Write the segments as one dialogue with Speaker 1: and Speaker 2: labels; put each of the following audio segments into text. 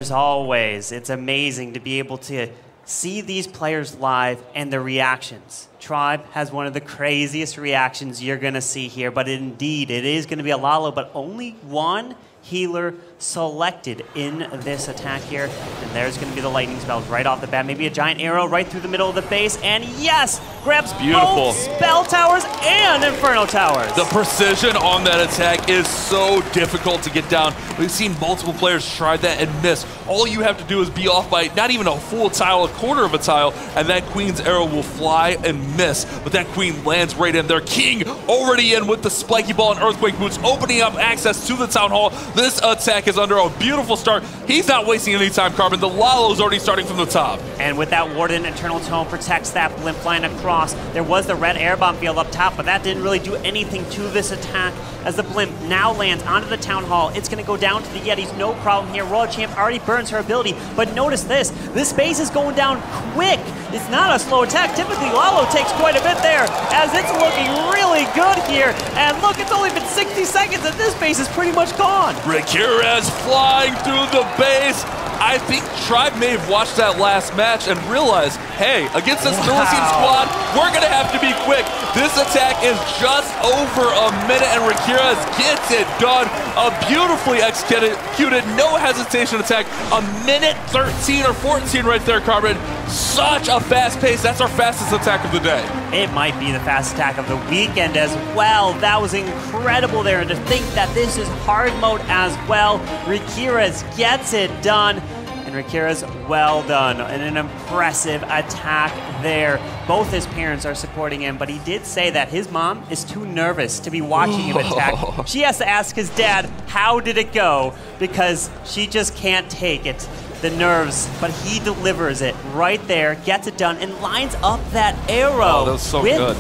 Speaker 1: As always, it's amazing to be able to see these players live and the reactions. Tribe has one of the craziest reactions you're going to see here, but indeed, it is going to be a Lalo, but only one healer selected in this attack here. And there's going to be the lightning spells right off the bat. Maybe a giant arrow right through the middle of the base. And yes, grabs both spell towers and inferno towers.
Speaker 2: The precision on that attack is so difficult to get down. We've seen multiple players try that and miss. All you have to do is be off by not even a full tile, a quarter of a tile, and that queen's arrow will fly and miss. But that queen lands right in there. King already in with the spiky ball and earthquake boots, opening up access to the town hall. This attack is under a beautiful start. He's not wasting any time, Carbon. The Lalo's already starting from the top.
Speaker 1: And with that Warden, Eternal Tome protects that blimp flying across. There was the red air bomb field up top, but that didn't really do anything to this attack as the blimp now lands onto the town hall. It's going to go down to the Yetis, no problem here. Royal Champ already burns her ability, but notice this. This base is going down quick. It's not a slow attack. Typically, Lalo takes quite a bit there as it's looking really good here. And look, it's only been 60 seconds and this base is pretty much gone.
Speaker 2: Riqirez flying through the base. I think Tribe may have watched that last match and realized, hey, against this Philistine squad, we're going to have to be quick. This attack is just over a minute, and Riqirez gets it done. A beautifully executed, no hesitation attack. A minute 13 or 14 right there, Carbon. Such a fast pace. That's our fastest attack of the day.
Speaker 1: It might be the fastest attack of the weekend as well. That was incredible there. And to think that this is hard mode as well. Riqirez gets it done. And Riqirez, well done. And an impressive attack there. Both his parents are supporting him, but he did say that his mom is too nervous to be watching him attack. She has to ask his dad, how did it go? Because she just can't take it. The nerves, but he delivers it right there, gets it done, and lines up that arrow.
Speaker 2: Oh, that was so good.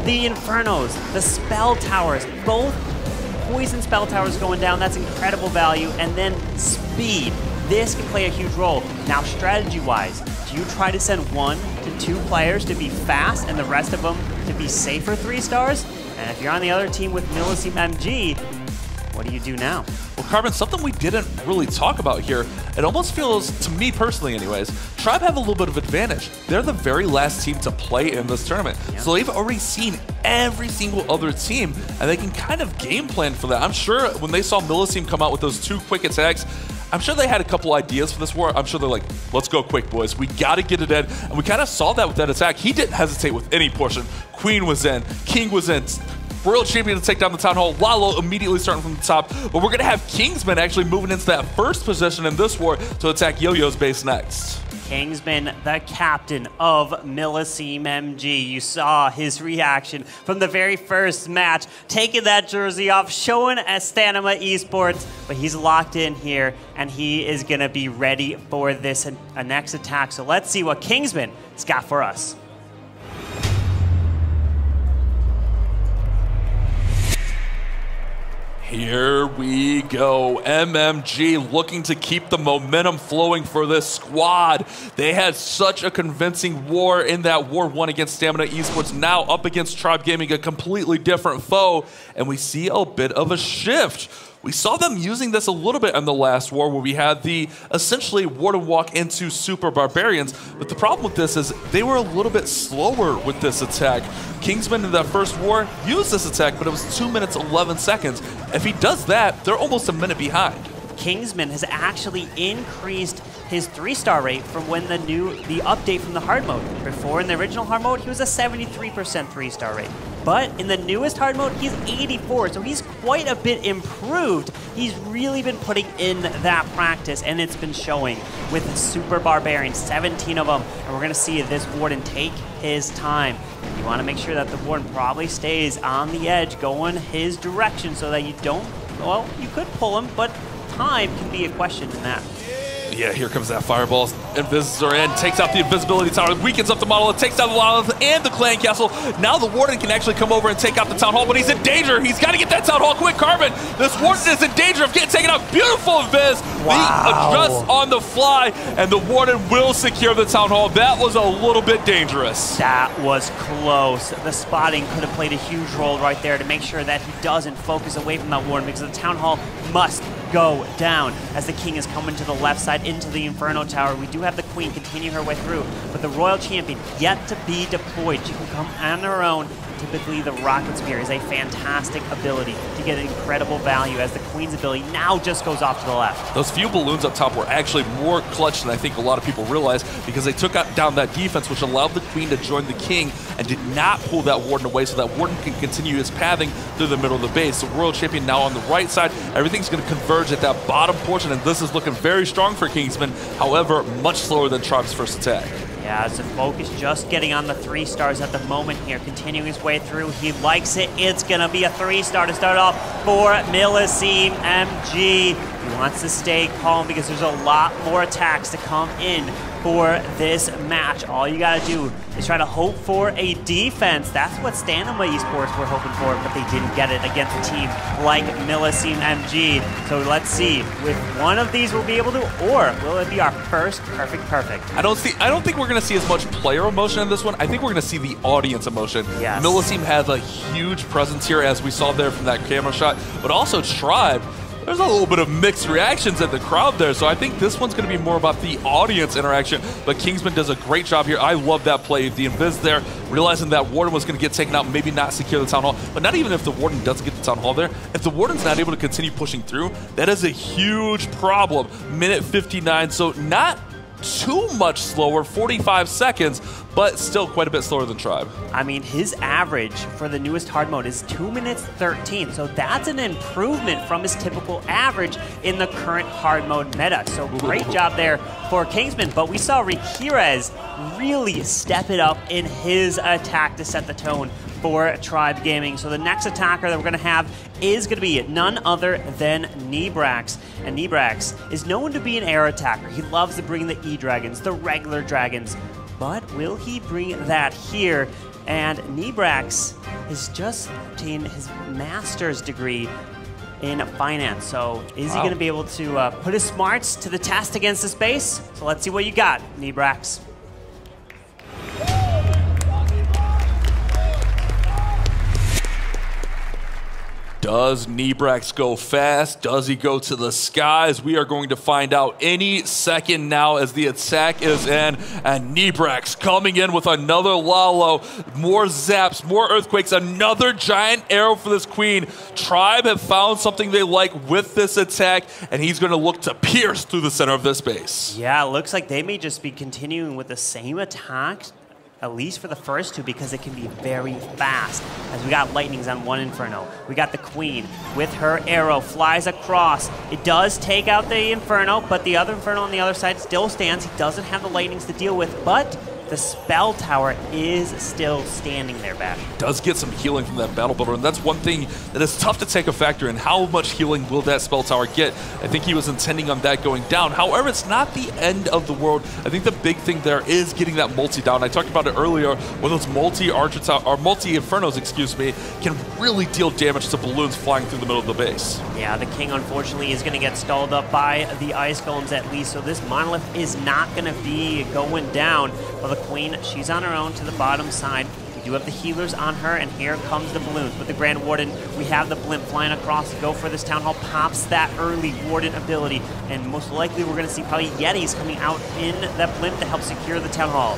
Speaker 1: The Infernos, the spell towers, both poison spell towers going down. That's incredible value. And then speed. This can play a huge role. Now, strategy-wise, do you try to send 1 to 2 players to be fast and the rest of them to be safer 3 stars? And if you're on the other team with Millesime MG, what do you do now?
Speaker 2: Well, Carbon, something we didn't really talk about here, it almost feels, to me personally anyways, Tribe have a little bit of advantage. They're the very last team to play in this tournament. Yeah. So they've already seen every single other team, and they can kind of game plan for that. I'm sure when they saw Millesime come out with those 2 quick attacks, I'm sure they had a couple ideas for this war. I'm sure they're like, let's go quick, boys. We got to get it in. And we kind of saw that with that attack. He didn't hesitate with any portion. Queen was in. King was in. Royal Champion to take down the Town Hall. Lalo immediately starting from the top. But we're going to have Kingsman actually moving into that first position in this war to attack Yo-Yo's base next.
Speaker 1: Kingsman, the captain of Millesime MG. You saw his reaction from the very first match, taking that jersey off, showing Stanima Esports, but he's locked in here, and he is going to be ready for this next attack. So let's see what Kingsman has got for us.
Speaker 2: Here we go. MMG looking to keep the momentum flowing for this squad. They had such a convincing war in that War 1 against Stamina Esports. Now up against Tribe Gaming, a completely different foe. And we see a bit of a shift. We saw them using this a little bit in the last war where we had the essentially Warden walk into Super Barbarians. But the problem with this is they were a little bit slower with this attack. Kingsman in that first war used this attack, but it was 2 minutes, 11 seconds. If he does that, they're almost a minute behind.
Speaker 1: Kingsman has actually increased his 3-star rate from when the update from the hard mode. Before in the original hard mode, he was a 73% 3-star rate. But in the newest hard mode, he's 84, so he's quite a bit improved. He's really been putting in that practice, and it's been showing with Super Barbarians, 17 of them. And we're gonna see this Warden take his time. You wanna make sure that the Warden probably stays on the edge, going his direction so that you don't, well, you could pull him, but time can be a question in that.
Speaker 2: Yeah, here comes that fireball. Invis are in, takes out the invisibility tower, weakens up the monolith, takes down the monolith and the clan castle. Now the Warden can actually come over and take out the town hall, but he's in danger. He's got to get that town hall quick. Carbon, this Warden is in danger of getting taken out. Beautiful Invis. Wow. He adjusts on the fly, and the Warden will secure the town hall. That was a little bit dangerous.
Speaker 1: That was close. The spotting could have played a huge role right there to make sure that he doesn't focus away from that Warden, because the town hall must go down as the king is coming to the left side into the Inferno Tower. We do have the queen continue her way through, but the royal champion yet to be deployed. She can come on her own. Typically, the Rocket Spear is a fantastic ability to get incredible value as the queen's ability now just goes off to the left.
Speaker 2: Those few balloons up top were actually more clutch than I think a lot of people realize because they took down that defense, which allowed the queen to join the king and did not pull that warden away so that warden can continue his pathing through the middle of the base. The royal champion now on the right side. Everything's going to converge at that bottom portion, and this is looking very strong for Kingsman. However, much slower than Tribe's first attack.
Speaker 1: Yeah, so Focus just getting on the 3 stars at the moment here, continuing his way through. He likes it. It's going to be a 3-star to start off for Millicene MG. He wants to stay calm because there's a lot more attacks to come in for this match. All you got to do is try to hope for a defense. That's what Stanima Esports were hoping for, but they didn't get it against a team like Millicene MG. So let's see if one of these will be able to, or will it be our first perfect? I don't
Speaker 2: think we're going to see as much player emotion in this one. I think we're going to see the audience emotion.
Speaker 1: Yes.
Speaker 2: Millicene has a huge presence here, as we saw there from that camera shot, but also Tribe. There's a little bit of mixed reactions at the crowd there, so I think this one's going to be more about the audience interaction, but Kingsman does a great job here. I love that play. The invis there, realizing that Warden was going to get taken out, maybe not secure the Town Hall, but not even if the Warden doesn't get the Town Hall there. If the Warden's not able to continue pushing through, that is a huge problem. Minute 59, so not too much slower, 45 seconds, but still quite a bit slower than Tribe.
Speaker 1: I mean, his average for the newest hard mode is 2 minutes 13, so that's an improvement from his typical average in the current hard mode meta. So great job there for Kingsman, but we saw Riqirez really step it up in his attack to set the tone for Tribe Gaming. So the next attacker that we're going to have is going to be none other than Nebrax. And Nebrax is known to be an air attacker. He loves to bring the E-Dragons, the regular dragons. But will he bring that here? And Nebrax has just obtained his master's degree in finance. So is he going to be able to put his smarts to the test against the space? So let's see what you got, Nebrax.
Speaker 2: Does Nebrax go fast? Does he go to the skies? We are going to find out any second now as the attack is in. And Nebrax coming in with another Lalo. More zaps, more earthquakes, another giant arrow for this queen. Tribe have found something they like with this attack, and he's going to look to pierce through the center of this base.
Speaker 1: Yeah, it looks like they may just be continuing with the same attack, at least for the first two, because it can be very fast. As we got lightnings on one Inferno. We got the queen with her arrow, flies across. It does take out the Inferno, but the other Inferno on the other side still stands. He doesn't have the lightnings to deal with, but the spell tower is still standing there, Bash.
Speaker 2: Does get some healing from that battle builder, and that's one thing that is tough to take a factor in. How much healing will that spell tower get? I think he was intending on that going down. However, it's not the end of the world. I think the big thing there is getting that multi down. I talked about it earlier, when those multi-infernos, excuse me, can really deal damage to balloons flying through the middle of the base.
Speaker 1: Yeah, the king unfortunately is going to get stalled up by the ice golems at least, so this monolith is not going to be going down. Well, the queen, she's on her own to the bottom side. We do have the healers on her, and here comes the balloons. With the Grand Warden, we have the blimp flying across to go for this Town Hall, pops that early Warden ability, and most likely we're going to see probably Yetis coming out in that blimp to help secure the Town Hall.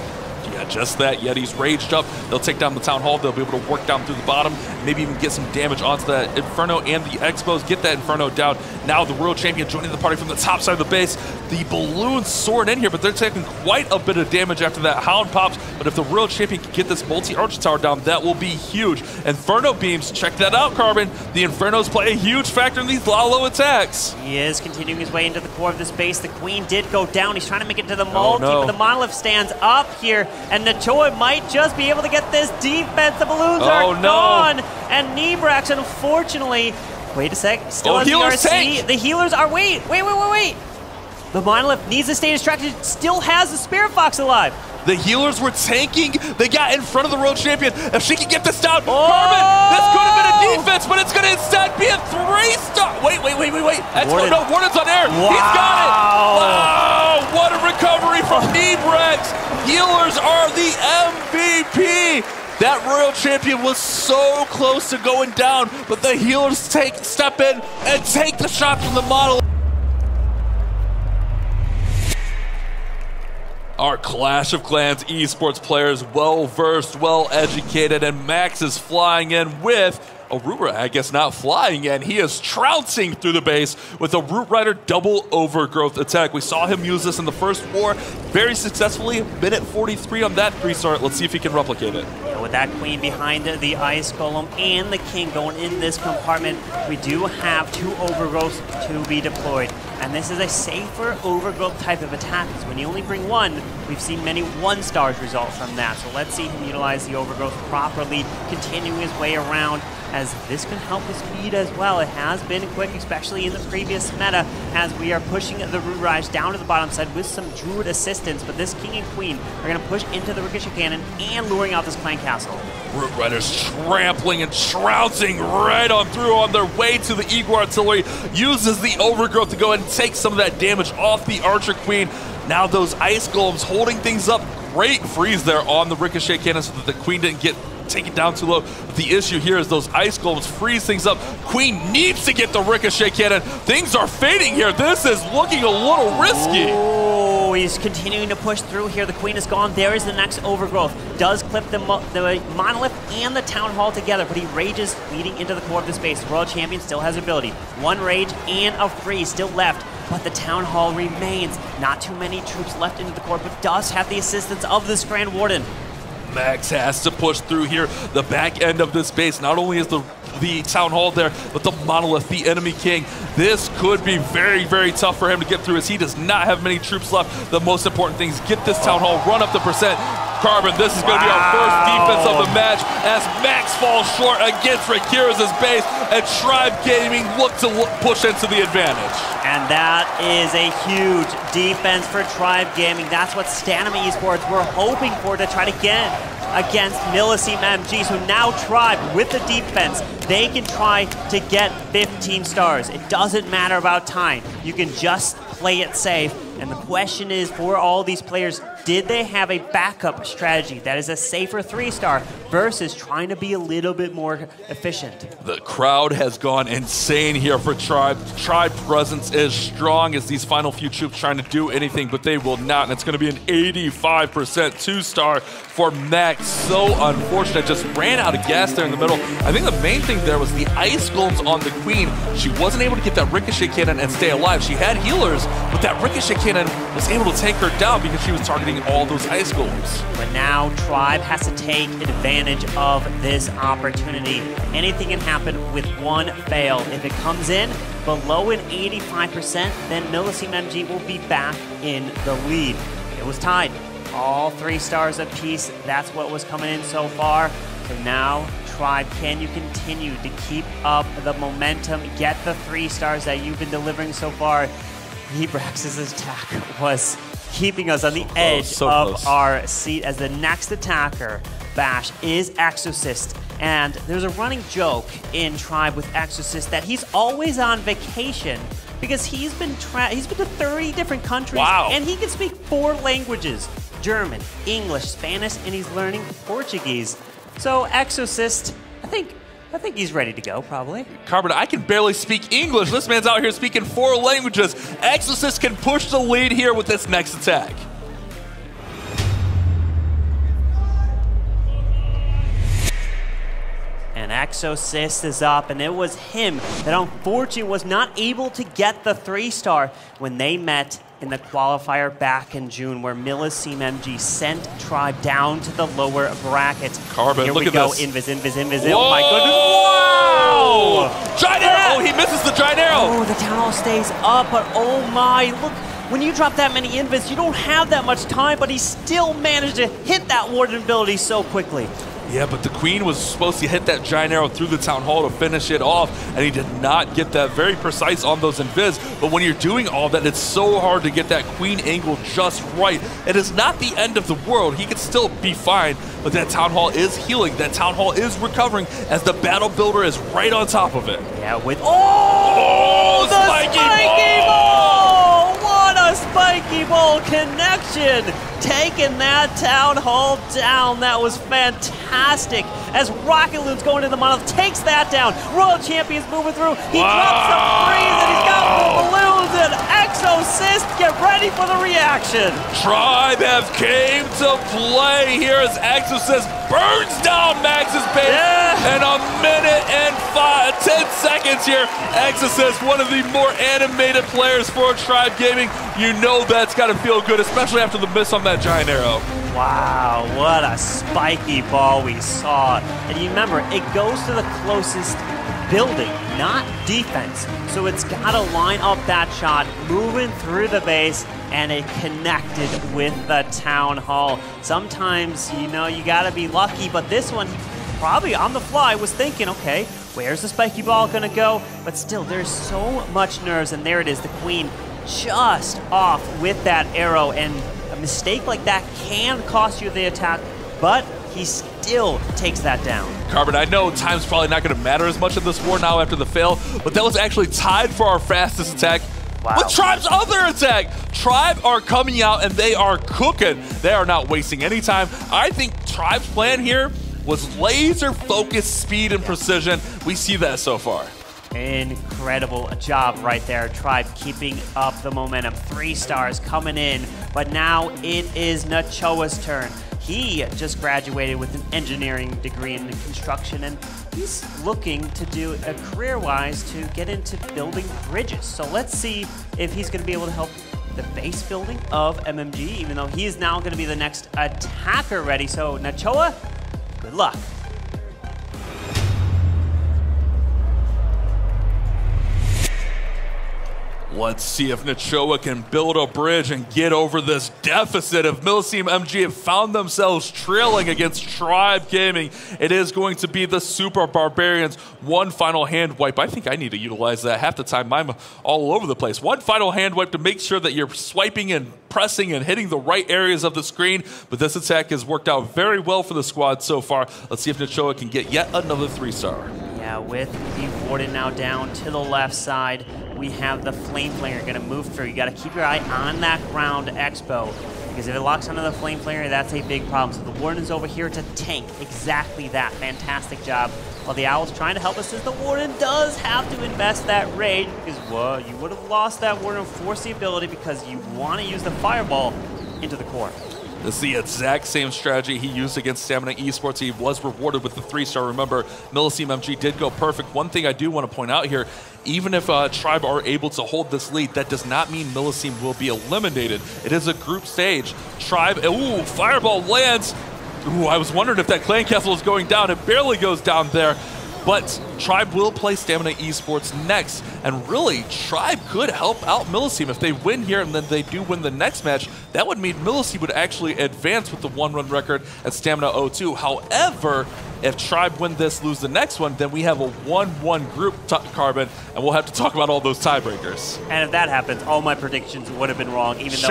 Speaker 2: Yeah, just that. Yeti's raged up. They'll take down the Town Hall. They'll be able to work down through the bottom, maybe even get some damage onto that Inferno and the Expos. Get that Inferno down. Now the Royal Champion joining the party from the top side of the base. The balloons soaring in here, but they're taking quite a bit of damage after that Hound pops. But if the Royal Champion can get this multi-arch tower down, that will be huge. Inferno beams, check that out, Carbon. The Infernos play a huge factor in these Lalo attacks.
Speaker 1: He is continuing his way into the core of this base. The queen did go down. He's trying to make it to the multi, but the monolith stands up here. And Nachoa might just be able to get this defense. The balloons are gone. And Nebrax, unfortunately, wait a sec, still has the RC. The healers are, wait. The monolith needs to stay distracted, still has the Spirit Fox alive.
Speaker 2: The healers were tanking. They got in front of the Royal Champion. If she can get this down, Carbon, this could have been a defense, but it's going to instead be a 3-star. Wait.
Speaker 1: Warden.
Speaker 2: No, Warden's on air.
Speaker 1: Wow.
Speaker 2: He's got it. Wow, what a recovery from Nebrax. Healers are the MVP. That Royal Champion was so close to going down, but the healers step in and take the shot from the model. Our Clash of Clans esports players, well-versed, well-educated, and Max is flying in with Aurora, I guess not flying in. He is trouncing through the base with a Root Rider double overgrowth attack. We saw him use this in the first war very successfully. Minute 43 on that 3-star. Let's see if he can replicate it.
Speaker 1: Yeah, with that Queen behind the Ice Golem and the King going in this compartment, we do have 2 overgrowths to be deployed. And this is a safer overgrowth type of attack, because when you only bring 1, we've seen many 1-stars result from that. So let's see him utilize the overgrowth properly, continuing his way around, as this can help his speed as well. It has been quick, especially in the previous meta, as we are pushing the Root Riders down to the bottom side with some Druid assistance. But this King and Queen are going to push into the Ricochet Cannon and luring out this Clan Castle.
Speaker 2: Root Riders trampling and trouncing right on through on their way to the Eagle Artillery. Uses the overgrowth to go ahead and take some of that damage off the Archer Queen. Now those Ice Golems holding things up. Great freeze there on the Ricochet Cannon so that the Queen didn't take it down too low. But the issue here is those Ice Golems freeze things up. Queen needs to get the Ricochet Cannon. Things are fading here. This is looking a little risky.
Speaker 1: Oh, he's continuing to push through here. The Queen is gone. There is the next overgrowth. Does clip the Monolith and the Town Hall together, but he rages leading into the core of the space. The Royal Champion still has ability. 1 rage and a freeze still left, but the Town Hall remains. Not too many troops left into the core, but does have the assistance of this Grand Warden.
Speaker 2: Max has to push through here. The back end of this base, not only is the Town Hall there, but the Monolith, the enemy king. This could be very, very tough for him to get through, as he does not have many troops left. The most important thing is get this Town Hall, run up the percent. Carbon, this is going to be our first defense of the match, as Max falls short against Riqirez's base, and Tribe Gaming look to push into the advantage.
Speaker 1: And that is a huge defense for Tribe Gaming. That's what Stanima Esports were hoping for to try to get against Milliceme MG. So now Tribe, with the defense, they can try to get 15 stars. It doesn't matter about time. You can just play it safe. And the question is, for all these players, did they have a backup strategy that is a safer 3-star versus trying to be a little bit more efficient?
Speaker 2: The crowd has gone insane here for Tribe. Tribe presence is strong as these final few troops trying to do anything, but they will not. And it's going to be an 85% 2-star for Max. So unfortunate, just ran out of gas there in the middle. I think the main thing there was the Ice Golems on the Queen. She wasn't able to get that Ricochet Cannon and stay alive. She had healers, but that Ricochet Cannon was able to take her down because she was targeting all those Ice Golems.
Speaker 1: But now Tribe has to take advantage of this opportunity. Anything can happen with 1 fail. If it comes in below an 85%, then Milliceme MG will be back in the lead. It was tied. All 3 stars apiece. That's what was coming in so far. So now, Tribe, can you continue to keep up the momentum, get the 3 stars that you've been delivering so far? Hebrax's attack was keeping us on the edge of our seat, as the next attacker, Bash, is Exorcist. And there's a running joke in Tribe with Exorcist that he's always on vacation because he's been to 30 different countries.
Speaker 2: Wow.
Speaker 1: And he can speak 4 languages: German, English, Spanish, and he's learning Portuguese. So Exorcist, I think he's ready to go, probably.
Speaker 2: Carbon, I can barely speak English. This man's out here speaking 4 languages. Exorcist can push the lead here with this next attack.
Speaker 1: And Exorcist is up, and it was him that unfortunately was not able to get the 3-star when they met in the qualifier back in June, where Milliceme MG sent Tribe down to the lower brackets.
Speaker 2: Carbon,
Speaker 1: here
Speaker 2: look
Speaker 1: we
Speaker 2: at
Speaker 1: go.
Speaker 2: this.
Speaker 1: Invis.
Speaker 2: Whoa!
Speaker 1: Oh my goodness.
Speaker 2: Wow! Giant arrow! Oh, he misses the giant arrow!
Speaker 1: Oh, the Town Hall stays up, but oh my, look. When you drop that many invis, you don't have that much time, but he still managed to hit that Warden ability so quickly.
Speaker 2: Yeah, but the Queen was supposed to hit that giant arrow through the Town Hall to finish it off, and he did not get that. Very precise on those invis, but when you're doing all that, it's so hard to get that Queen angle just right. It is not the end of the world. He could still be fine, but that Town Hall is healing. That Town Hall is recovering as the Battle Builder is right on top of it.
Speaker 1: Yeah, with... Oh, the spiky ball! What a a spiky ball connection, taking that Town Hall down. That was fantastic. As Rocket Loon's going into the Monolith, takes that down. Royal Champion's moving through. He drops some freeze, and he's got more balloons, and Exorcist, get ready for the reaction.
Speaker 2: Tribe have came to play here as Exorcist burns down Max's base. And a minute and 10 seconds here. Exorcist, one of the more animated players for Tribe Gaming. You know that's got to feel good, especially after the miss on that giant arrow.
Speaker 1: Wow, what a spiky ball we saw. And you remember, it goes to the closest building, not defense. So it's got to line up that shot, moving through the base, and it connected with the Town Hall. Sometimes, you know, you got to be lucky, but this one, probably on the fly, was thinking, okay, where's the spiky ball going to go? But still, there's so much nerves, and there it is, the Queen just off with that arrow, and a mistake like that can cost you the attack, but he still takes that down.
Speaker 2: Carbon, I know time's probably not going to matter as much in this war now after the fail, but that was actually tied for our fastest attack. Wow. With Tribe's other attack. Tribe are coming out and they are cooking. They are not wasting any time. I think Tribe's plan here was laser focused speed and precision. We see that so far.
Speaker 1: Incredible job right there. Tribe keeping up the momentum. 3 stars coming in, but now it is Nachoa's turn. He just graduated with an engineering degree in construction, and he's looking to do a career-wise to get into building bridges. So let's see if he's going to be able to help the base building of MMG, even though he is now going to be the next attacker ready. So Nachoa, good luck.
Speaker 2: Let's see if Nachoa can build a bridge and get over this deficit. If Milsim MG have found themselves trailing against Tribe Gaming, it is going to be the Super Barbarians. One final hand wipe. I think I need to utilize that. Half the time I'm all over the place. One final hand wipe to make sure that you're swiping and pressing and hitting the right areas of the screen. But this attack has worked out very well for the squad so far. Let's see if Nachoa can get yet another 3-star.
Speaker 1: Yeah, with the Warden now down to the left side, we have the Flame Flanger going to move through. You got to keep your eye on that ground Expo, because if it locks onto the Flame Flanger, that's a big problem. So the Warden's over here to tank exactly that. Fantastic job. While the Owl's trying to help us, as the Warden does have to invest that Rage, because well, you would have lost that Warden and forced the ability because you want to use the Fireball into the core.
Speaker 2: This is the exact same strategy he used against Stamina Esports. He was rewarded with the 3-star. Remember, Milsim MG did go perfect. One thing I do want to point out here, even if Tribe are able to hold this lead, that does not mean Milsim will be eliminated. It is a group stage. Tribe, ooh, Fireball lands. Ooh, I was wondering if that Clan Castle is going down. It barely goes down there. But Tribe will play Stamina Esports next, and really, Tribe could help out Milsim. If they win here and then they do win the next match, that would mean Milsim would actually advance with the 1-run record at Stamina 0-2. However, if Tribe win this, lose the next one, then we have a 1-1 group, Carbon, and we'll have to talk about all those tiebreakers.
Speaker 1: And if that happens, all my predictions would have been wrong, even though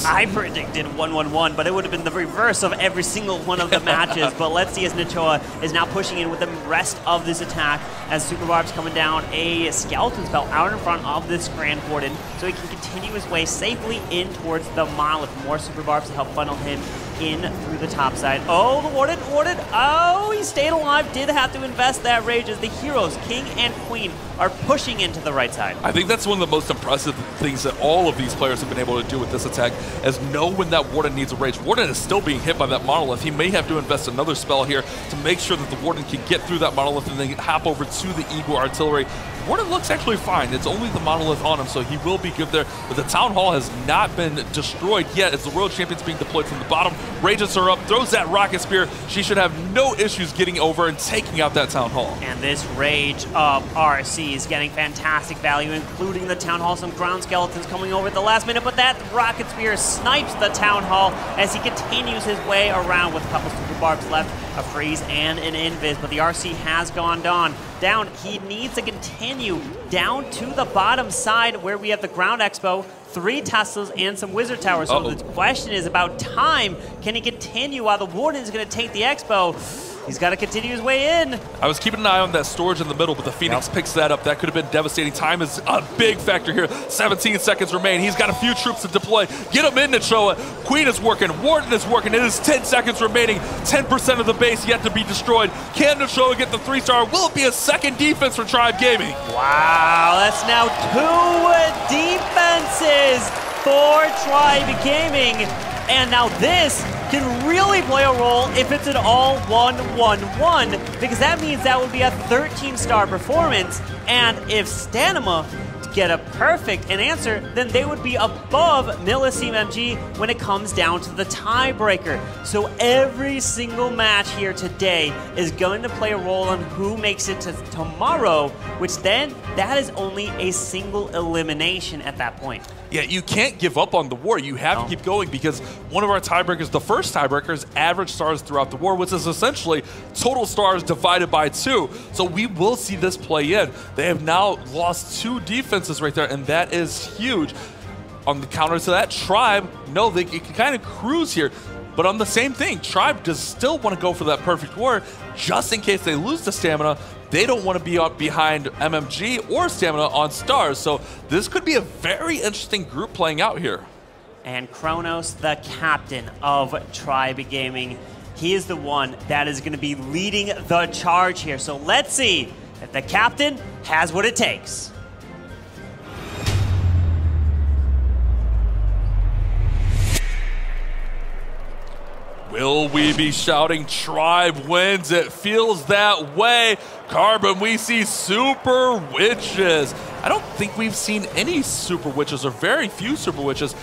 Speaker 1: I predicted 1-1-1, but it would have been the reverse of every single one of the matches. But let's see as Nachoa is now pushing in with the rest of this attack, as Super Barb's coming down a Skeleton Spell out in front of this Grand Warden, so he can continue his way safely in towards the Monolith. More Super Barbs to help funnel him in through the top side. Oh, the Warden, oh, he stayed alive, did have to invest that Rage as the heroes, King and Queen, are pushing into the right side.
Speaker 2: I think that's one of the most impressive things that all of these players have been able to do with this attack, is know when that Warden needs a Rage. Warden is still being hit by that Monolith. He may have to invest another spell here to make sure that the Warden can get through that Monolith and then hop over to the Eagle Artillery. Warden looks actually fine. It's only the Monolith on him, so he will be good there. But the Town Hall has not been destroyed yet as the World Champion's being deployed from the bottom. Rages her up, throws that Rocket Spear. She should have no issues getting over and taking out that Town Hall.
Speaker 1: And this Rage of RC is getting fantastic value, including the Town Hall. Some ground skeletons coming over at the last minute, but that Rocket Spear snipes the Town Hall as he continues his way around with a couple Super Barbs left, a freeze and an invis, but the RC has gone down. He needs to continue down to the bottom side where we have the ground Expo, 3 Teslas, and some Wizard Towers. So the question is about time. Can he continue while the Warden is going to take the Expo? He's got to continue his way in.
Speaker 2: I was keeping an eye on that storage in the middle, but the Phoenix picks that up. That could have been devastating. Time is a big factor here. 17 seconds remain. He's got a few troops to deploy. Get him in, Nachoa. Queen is working. Warden is working. It is 10 seconds remaining. 10% of the base yet to be destroyed. Can Nachoa get the 3-star? Will it be a second defense for Tribe Gaming?
Speaker 1: Wow, that's now 2 defenses for Tribe Gaming. And now this can really play a role if it's an all 1-1-1, because that means that would be a 13-star performance. And if Stanima get a perfect answer, then they would be above Milliceme MG when it comes down to the tiebreaker. So every single match here today is going to play a role on who makes it to tomorrow, which then that is only a single elimination at that point.
Speaker 2: Yeah, you can't give up on the war. You have to keep going, because one of our tiebreakers, the first tiebreaker, is average stars throughout the war, which is essentially total stars divided by 2. So we will see this play in. They have now lost 2 defenses right there, and that is huge. On the counter to that, Tribe, no, they can kind of cruise here. But on the same thing, Tribe does still want to go for that perfect war, just in case they lose the stamina. They don't want to be up behind MMG or Stamina on stars. So this could be a very interesting group playing out here.
Speaker 1: And Kronos, the captain of Tribe Gaming, he is the one that is going to be leading the charge here. So let's see if the captain has what it takes.
Speaker 2: Will we be shouting Tribe wins? It feels that way. Carbon, we see Super Witches. I don't think we've seen any Super Witches, or very few Super Witches.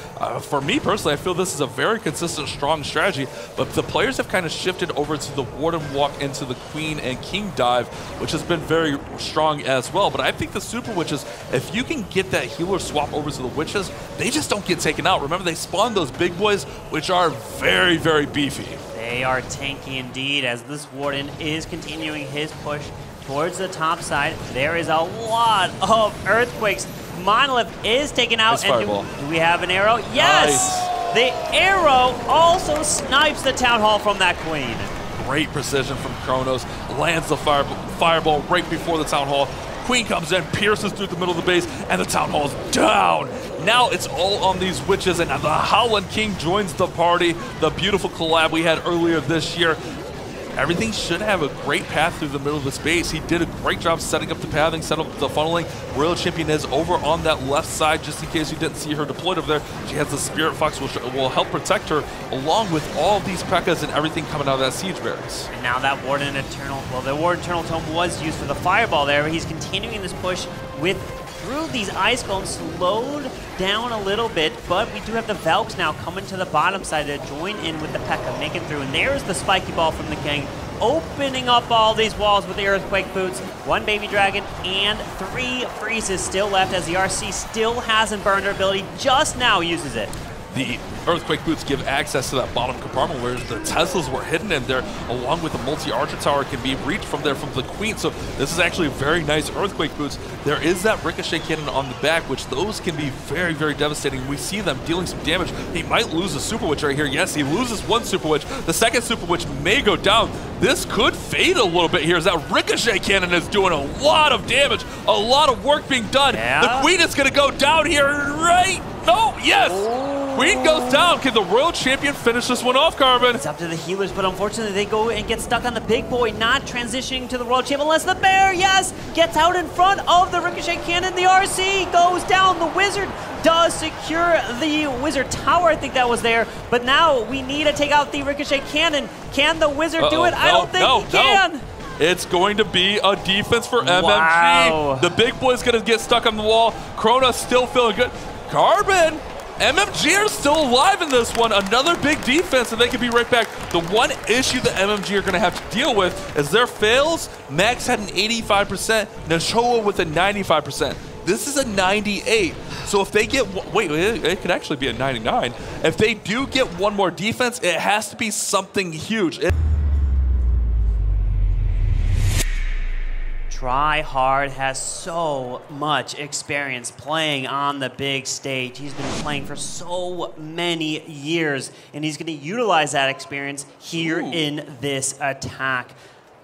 Speaker 2: For me personally, I feel this is a very consistent, strong strategy, but the players have kind of shifted over to the Warden Walk into the Queen and King dive, which has been very strong as well. But I think the Super Witches, if you can get that healer swap over to the Witches, they just don't get taken out. Remember, they spawn those big boys, which are very, very beefy.
Speaker 1: They are tanky indeed, as this Warden is continuing his push towards the top side. There is a lot of earthquakes. Monolith is taken out.
Speaker 2: Nice
Speaker 1: and do we have an arrow? Yes! Nice. The arrow also snipes the Town Hall from that Queen.
Speaker 2: Great precision from Kronos. Lands the fireball right before the Town Hall. Queen comes in, pierces through the middle of the base, and the Town Hall's down. Now it's all on these Witches, and the Howland King joins the party. The beautiful collab we had earlier this year. Everything should have a great path through the middle of the space. He did a great job setting up the pathing, set up the funneling. Royal Champion is over on that left side, just in case you didn't see her deployed over there. She has the Spirit Fox, which will help protect her, along with all these P.E.K.K.A.s and everything coming out of that Siege Barracks.
Speaker 1: And now that Warden Eternal, well, the Warden Eternal Tome was used for the Fireball there, but he's continuing this push with through these Ice Cones, slowed down a little bit, but we do have the Valks now coming to the bottom side to join in with the P.E.K.K.A. make it through. And there's the Spiky Ball from the King, opening up all these walls with the Earthquake Boots. 1 Baby Dragon and 3 Freezes still left, as the RC still hasn't burned her ability, just now uses it.
Speaker 2: The Earthquake Boots give access to that bottom compartment where the Teslas were hidden in there, along with the multi-archer tower can be reached from there from the Queen. So this is actually very nice Earthquake Boots. There is that Ricochet Cannon on the back, which those can be very, very devastating. We see them dealing some damage. He might lose a Super Witch right here. Yes, he loses 1 Super Witch. The second Super Witch may go down. This could fade a little bit here, as that Ricochet Cannon is doing a lot of damage, a lot of work being done.
Speaker 1: Yeah.
Speaker 2: The Queen is going to go down here, right? No, yes! Queen goes down. Can the Royal Champion finish this one off, Carbon?
Speaker 1: It's up to the healers, but unfortunately they go and get stuck on the big boy, not transitioning to the Royal Champion unless the bear, yes, gets out in front of the Ricochet Cannon. The RC goes down. The Wizard does secure the Wizard Tower. I think that was there. But now we need to take out the Ricochet Cannon. Can the Wizard do it? I don't think he can.
Speaker 2: It's going to be a defense for MMG.
Speaker 1: Wow.
Speaker 2: The big boy's going to get stuck on the wall. Kronos still feeling good. Carbon, MMG are still alive in this one. Another big defense, and they can be right back. The one issue that MMG are going to have to deal with is their fails. Max had an 85%, Nachoa with a 95%. This is a 98. So if they get, wait, it could actually be a 99. If they do get one more defense, it has to be something huge.
Speaker 1: Tryhard has so much experience playing on the big stage. He's been playing for so many years, and he's going to utilize that experience here in this attack.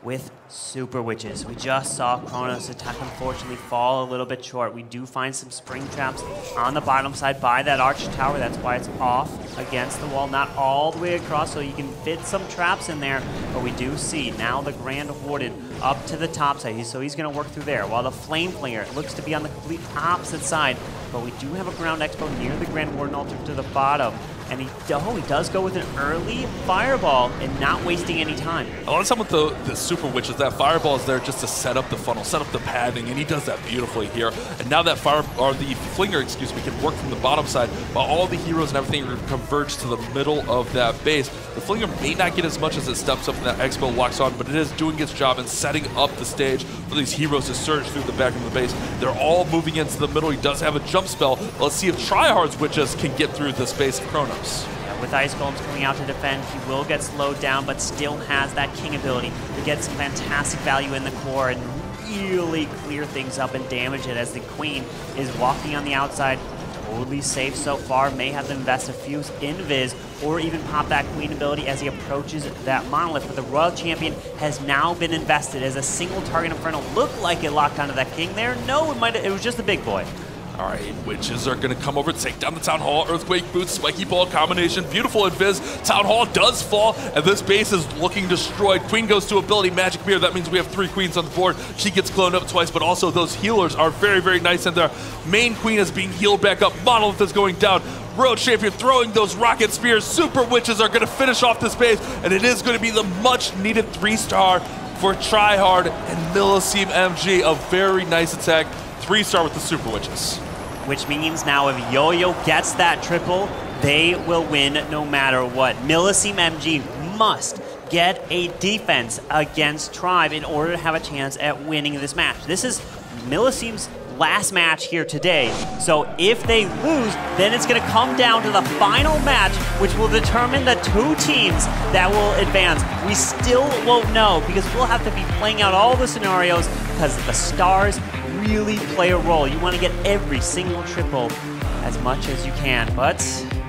Speaker 1: with Super Witches. We just saw Kronos' attack unfortunately fall a little bit short. We do find some spring traps on the bottom side by that arch tower. That's why it's off against the wall, not all the way across, so you can fit some traps in there. But we do see now the Grand Warden up to the top side, so he's going to work through there, while the Flame Flinger looks to be on the complete opposite side. But we do have a Ground Expo near the Grand Warden altar to the bottom. And he does go with an early Fireball and not wasting any time.
Speaker 2: A lot of time with the Super Witches, that Fireball is there just to set up the funnel, set up the padding, and he does that beautifully here. And now that the Flinger, excuse me, can work from the bottom side, while all the heroes and everything are converged to the middle of that base. The Flinger may not get as much as it steps up and that Expo locks on, but it is doing its job in setting up the stage for these heroes to surge through the back of the base. They're all moving into the middle. He does have a jump spell. Let's see if Tryhard's Witches can get through this base of Kronos.
Speaker 1: Yeah, with Ice Golems coming out to defend, he will get slowed down, but still has that King ability to get some fantastic value in the core and really clear things up and damage it as the Queen is walking on the outside. Totally safe so far. May have to invest a few invis or even pop that Queen ability as he approaches that Monolith. But the Royal Champion has now been invested as a single target Inferno. Looked like it locked onto that King there. No, it was just a big boy.
Speaker 2: All right, Witches are going to come over, take down the Town Hall. Earthquake Boots, Spiky Ball combination. Beautiful invis. Town Hall does fall, and this base is looking destroyed. Queen goes to ability, Magic Mirror. That means we have 3 Queens on the board. She gets cloned up twice, but also those healers are very, very nice in there. Main Queen is being healed back up. Monolith is going down. Royal Champion throwing those rocket spears. Super Witches are going to finish off this base, and it is going to be the much-needed 3-star for Tryhard and Milliseam MG. A very nice attack. 3-star with the Super Witches.
Speaker 1: Which means now if Yo-Yo gets that triple, they will win no matter what. Milliseam MG must get a defense against Tribe in order to have a chance at winning this match. This is Milliseam's last match here today. So if they lose, then it's going to come down to the final match, which will determine the 2 teams that will advance. We still won't know because we'll have to be playing out all the scenarios because the stars really play a role. You want to get every single triple as much as you can. But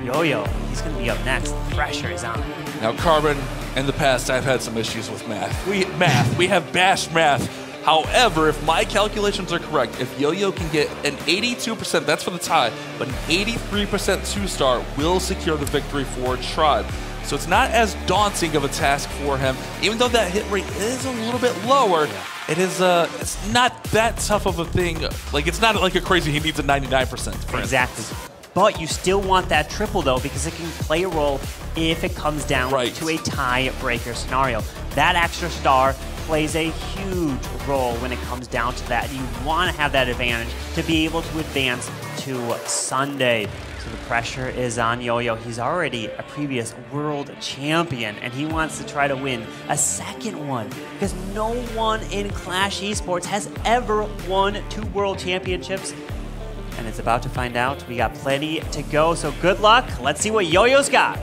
Speaker 1: Yo-Yo, he's going to be up next. The pressure is on.
Speaker 2: Now, Carbon, in the past, I've had some issues with math. We have bashed math. However, if my calculations are correct, if Yo-Yo can get an 82%, that's for the tie, but an 83% 2-star will secure the victory for Tribe. So it's not as daunting of a task for him, even though that hit rate is a little bit lower. It is it's not that tough of a thing. Like, it's not like a crazy, he needs a 99%.
Speaker 1: Exactly. But you still want that triple, though, because it can play a role if it comes down to a tie-breaker scenario. That extra star plays a huge role when it comes down to that. You want to have that advantage to be able to advance to Sunday. So the pressure is on Yo-Yo. He's already a previous world champion, and he wants to try to win a second one because no one in Clash Esports has ever won 2 world championships. And it's about to find out. We got plenty to go, so good luck. Let's see what Yo-Yo's got.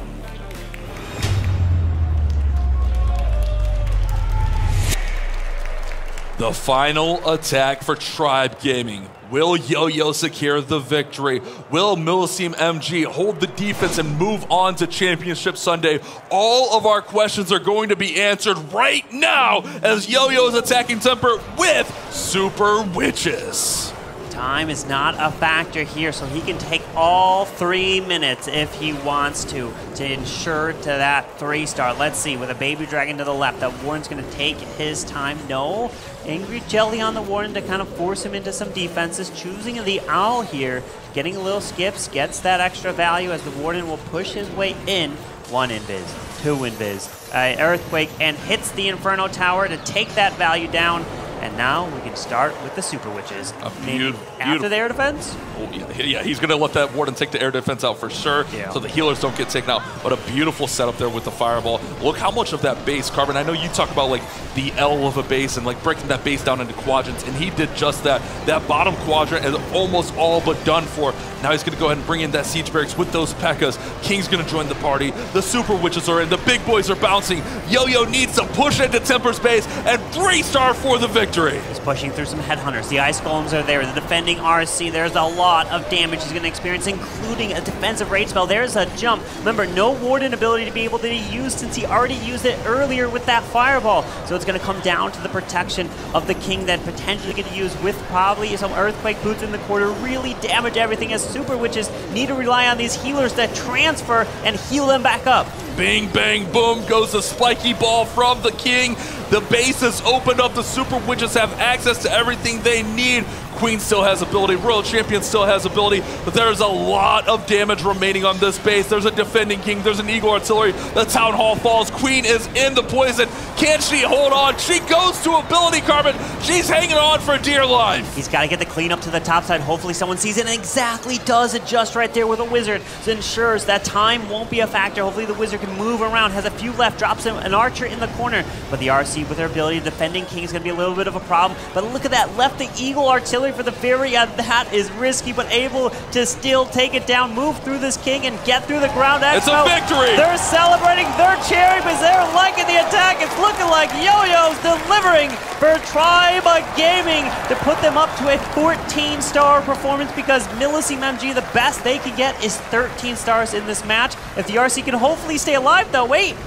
Speaker 2: The final attack for Tribe Gaming. Will Yo-Yo secure the victory? Will Milliseam MG hold the defense and move on to Championship Sunday? All of our questions are going to be answered right now as Yo-Yo is attacking Temper with Super Witches.
Speaker 1: Time is not a factor here, so he can take all 3 minutes if he wants to ensure to that 3-star. Let's see, with a Baby Dragon to the left, that Warden's going to take his time. No, Angry Jelly on the Warden to kind of force him into some defenses. Choosing the Owl here, getting a little skips, gets that extra value as the Warden will push his way in. 1 invis, 2 invis, Earthquake, and hits the Inferno Tower to take that value down. And now we can start with the Super Witches. Maybe after the air defense?
Speaker 2: Oh, yeah, he's going to let that Warden take the air defense out for sure, so the healers don't get taken out. But a beautiful setup there with the Fireball. Look how much of that base, Carbon, I know you talk about like the L of a base and like breaking that base down into quadrants, and he did just that. That bottom quadrant is almost all but done for. Now he's going to go ahead and bring in that Siege Barracks with those P.E.K.K.A.s. King's going to join the party. The Super Witches are in. The big boys are bouncing. Yo-Yo needs to push into Temper's base, and 3-star for the victory.
Speaker 1: He's pushing through some Headhunters. The Ice Golems are there. The defending RC, there's a lot of damage he's going to experience, including a defensive rage spell. There's a jump. Remember, no Warden ability to be able to be used since he already used it earlier with that Fireball. So it's going to come down to the protection of the King that potentially get to use with probably some Earthquake Boots in the corner, really damage everything as Super Witches need to rely on these healers that transfer and heal them back up.
Speaker 2: Bing, bang, boom goes the spiky ball from the King. The base is opened up. The Super Witches have access to everything they need. Queen still has ability, Royal Champion still has ability, but there's a lot of damage remaining on this base. There's a defending King, there's an Eagle Artillery, the Town Hall falls, Queen is in the poison. Can she hold on? She goes to ability, Carbon. She's hanging on for dear life.
Speaker 1: He's got to get the clean up to the top side. Hopefully someone sees it and exactly does it just right there with a Wizard. So ensures that time won't be a factor. Hopefully the Wizard can move around, has a few left, drops him an Archer in the corner, but the RC with her ability, defending King is going to be a little bit of a problem. But look at that, left the Eagle Artillery for the Fury. That is risky, but able to still take it down, move through this King, and get through the ground.
Speaker 2: It's a victory!
Speaker 1: They're celebrating their cherry because they're liking the attack. It's looking like Yo-Yo's delivering for Tribe Gaming to put them up to a 14-star performance because Millicene MG, the best they can get is 13 stars in this match. If the RC can hopefully stay alive, though, wait.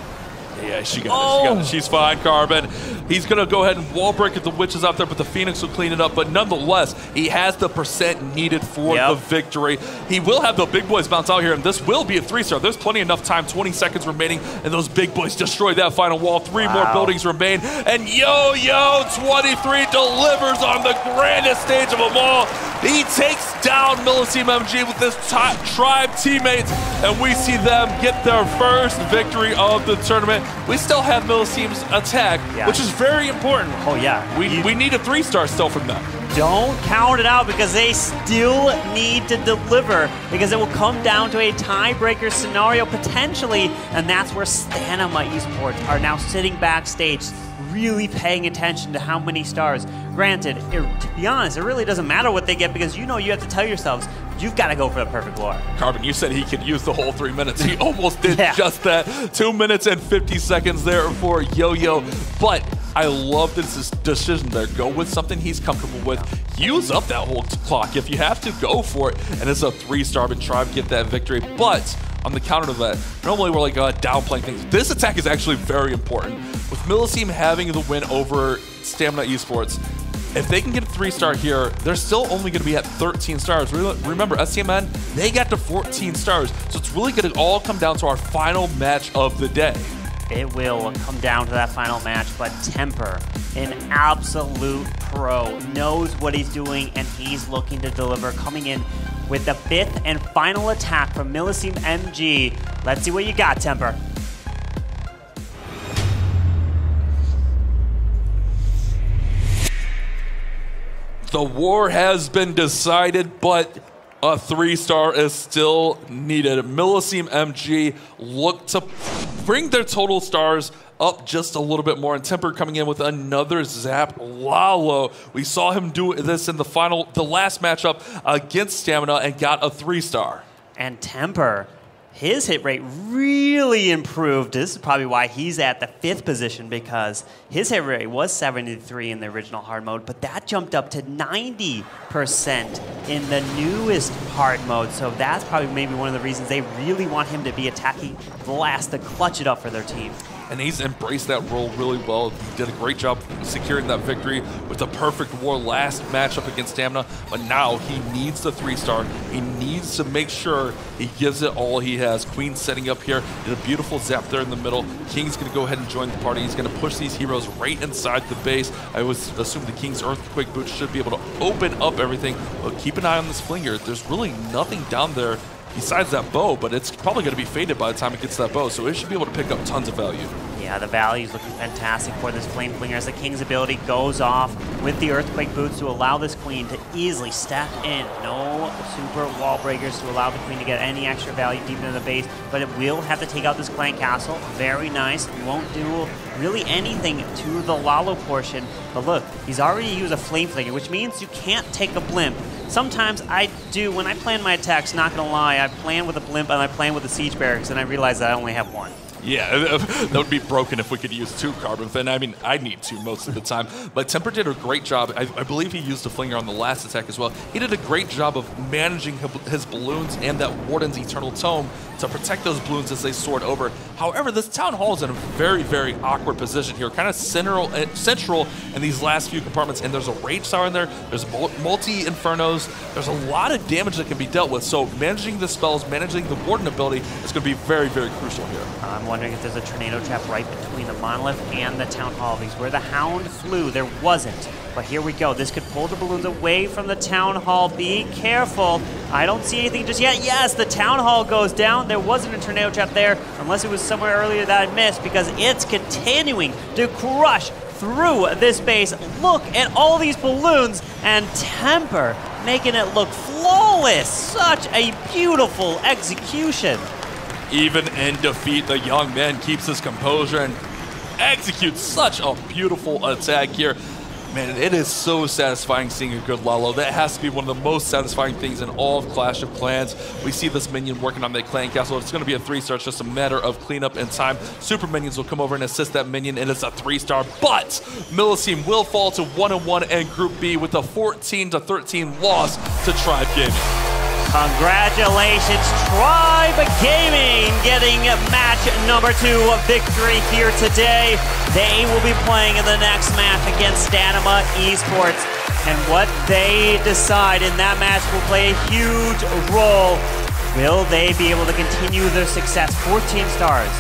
Speaker 2: Yeah, she got it. She's fine, Carbon. He's going to go ahead and wall break at the Witches out there, but the Phoenix will clean it up. But nonetheless, he has the percent needed for the victory. He will have the big boys bounce out here, and this will be a 3-star. There's plenty enough time, 20 seconds remaining, and those big boys destroy that final wall. 3 more buildings remain, and Yo-Yo 23 delivers on the grandest stage of them all. He takes down Millicene MG with his top Tribe teammates, and we see them get their first victory of the tournament. We still have Millicene's attack, which is very important.
Speaker 1: Oh, yeah.
Speaker 2: We need a 3-star still from them.
Speaker 1: Don't count it out because they still need to deliver because it will come down to a tiebreaker scenario potentially, and that's where Stanima Esports are now sitting backstage really paying attention to how many stars. Granted, to be honest, it really doesn't matter what they get because you know you have to tell yourselves, you've got to go for the perfect war.
Speaker 2: Carbon, you said he could use the whole 3 minutes. He almost did just that. 2 minutes and 50 seconds there for Yo-Yo. But I love this decision there. Go with something he's comfortable with. Use up that whole clock. If you have to, go for it. And it's a 3-star and try to get that victory. But on the counter to that, normally we're like downplaying things. This attack is actually very important. With Millicene having the win over Stamina Esports, if they can get a 3-star here, they're still only going to be at 13 stars. Remember, SCMN, they got to 14 stars. So it's really going to all come down to our final match of the day.
Speaker 1: It will come down to that final match, but Temper, an absolute pro, knows what he's doing, and he's looking to deliver, coming in with the 5th and final attack from Millicene MG. Let's see what you got, Temper.
Speaker 2: The war has been decided, but a 3-star is still needed. Millicene MG look to bring their total stars up just a little bit more, and Temper coming in with another Zap Lalo. We saw him do this in the last matchup against Stamina and got a 3-star.
Speaker 1: And Temper, his hit rate really improved. This is probably why he's at the 5th position because his hit rate was 73 in the original hard mode, but that jumped up to 90% in the newest hard mode. So that's probably maybe one of the reasons they really want him to be attacking last to clutch it up for their team.
Speaker 2: And he's embraced that role really well. He did a great job securing that victory with a perfect war last matchup against Stamina. But now he needs the 3-star. He needs to make sure he gives it all he has. Queen setting up here. Did a beautiful zap there in the middle. King's going to go ahead and join the party. He's going to push these heroes right inside the base. I would assume the King's Earthquake Boots should be able to open up everything. But keep an eye on this Flinger. There's really nothing down there besides that bow, but it's probably going to be faded by the time it gets that bow, so it should be able to pick up tons of value.
Speaker 1: Yeah, the value is looking fantastic for this Flame Flinger as the King's ability goes off with the Earthquake Boots to allow this Queen to easily step in. No super wall breakers to allow the Queen to get any extra value deep into the base, but it will have to take out this Clan Castle. Very nice. Won't do really anything to the Lalo portion, but look, he's already used a Flame Flinger, which means you can't take a blimp. Sometimes I do, when I plan my attacks, not gonna lie, I plan with a blimp and I plan with the siege barracks, and I realize that I only have one.
Speaker 2: Yeah, that would be broken if we could use 2 carbon fin. I mean, I need 2 most of the time. But Temper did a great job. I believe he used a flinger on the last attack as well. He did a great job of managing his balloons and that Warden's Eternal Tome to protect those balloons as they soared over. However, this Town Hall is in a very, very awkward position here, kind of central in these last few compartments. And there's a Rage Tower in there. There's multi-Infernos. There's a lot of damage that can be dealt with. So managing the spells, managing the Warden ability is going to be very, very crucial here.
Speaker 1: I'm wondering if there's a Tornado Trap right between the Monolith and the Town Hall, because where the Hound flew, there wasn't. But here we go. This could pull the balloons away from the Town Hall. Be careful. I don't see anything just yet. Yes, the Town Hall goes down. There wasn't a Tornado Trap there, unless it was somewhere earlier that I missed, because it's continuing to crush through this base. Look at all these balloons, and Temper making it look flawless. Such a beautiful execution.
Speaker 2: Even in defeat, the young man keeps his composure and executes such a beautiful attack here. Man, it is so satisfying seeing a good Lalo. That has to be one of the most satisfying things in all of Clash of Clans. We see this minion working on that clan castle. It's going to be a 3-star. It's just a matter of cleanup and time. Super minions will come over and assist that minion, and it's a 3-star. But Millis team will fall to 1-1 in Group B with a 14-13 loss to Tribe Gaming.
Speaker 1: Congratulations, Tribe Gaming, getting match number 2 victory here today. They will be playing in the next match against Stanima Esports. And what they decide in that match will play a huge role. Will they be able to continue their success? 14 stars.